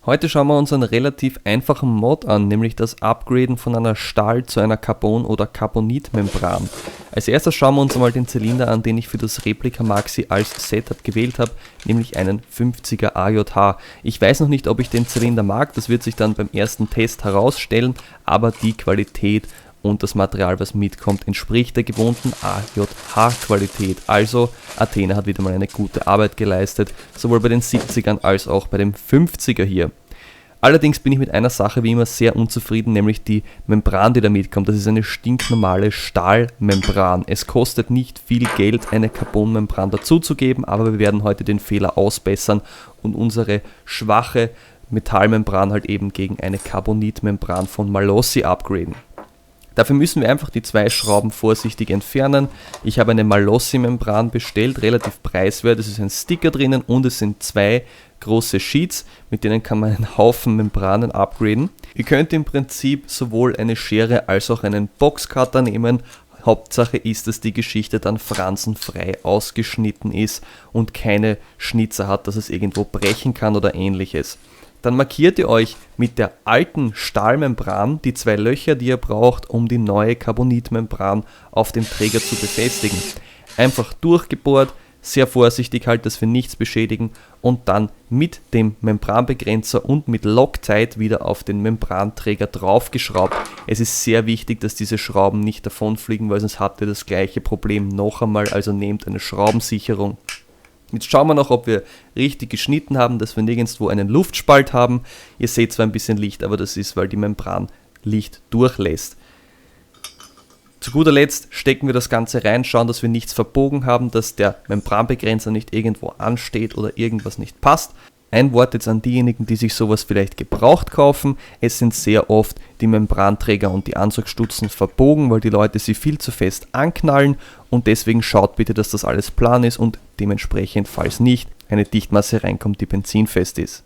Heute schauen wir uns einen relativ einfachen Mod an, nämlich das Upgraden von einer Stahl- zu einer Carbon- oder Carbonit-Membran. Als erstes schauen wir uns einmal den Zylinder an, den ich für das Replika Maxi als Setup gewählt habe, nämlich einen 50er AJH. Ich weiß noch nicht, ob ich den Zylinder mag, das wird sich dann beim ersten Test herausstellen, aber die Qualität und das Material, was mitkommt, entspricht der gewohnten AJH-Qualität. Also Athena hat wieder mal eine gute Arbeit geleistet, sowohl bei den 70ern als auch bei dem 50er hier. Allerdings bin ich mit einer Sache wie immer sehr unzufrieden, nämlich die Membran, die da mitkommt. Das ist eine stinknormale Stahlmembran. Es kostet nicht viel Geld, eine Carbonmembran dazuzugeben, aber wir werden heute den Fehler ausbessern und unsere schwache Metallmembran halt eben gegen eine Carbonitmembran von Malossi upgraden. Dafür müssen wir einfach die zwei Schrauben vorsichtig entfernen. Ich habe eine Malossi-Membran bestellt, relativ preiswert. Es ist ein Sticker drinnen und es sind zwei große Sheets, mit denen kann man einen Haufen Membranen upgraden. Ihr könnt im Prinzip sowohl eine Schere als auch einen Boxcutter nehmen. Hauptsache ist, dass die Geschichte dann fransenfrei ausgeschnitten ist und keine Schnitzer hat, dass es irgendwo brechen kann oder ähnliches. Dann markiert ihr euch mit der alten Stahlmembran die zwei Löcher, die ihr braucht, um die neue Carbonitmembran auf dem Träger zu befestigen. Einfach durchgebohrt, sehr vorsichtig halt, dass wir nichts beschädigen und dann mit dem Membranbegrenzer und mit Loctite wieder auf den Membranträger draufgeschraubt. Es ist sehr wichtig, dass diese Schrauben nicht davonfliegen, weil sonst habt ihr das gleiche Problem noch einmal, also nehmt eine Schraubensicherung. Jetzt schauen wir noch, ob wir richtig geschnitten haben, dass wir nirgendwo einen Luftspalt haben. Ihr seht zwar ein bisschen Licht, aber das ist, weil die Membran Licht durchlässt. Zu guter Letzt stecken wir das Ganze rein, schauen, dass wir nichts verbogen haben, dass der Membranbegrenzer nicht irgendwo ansteht oder irgendwas nicht passt. Ein Wort jetzt an diejenigen, die sich sowas vielleicht gebraucht kaufen. Es sind sehr oft die Membranträger und die Ansaugstutzen verbogen, weil die Leute sie viel zu fest anknallen und deswegen schaut bitte, dass das alles plan ist und dementsprechend, falls nicht, eine Dichtmasse reinkommt, die benzinfest ist.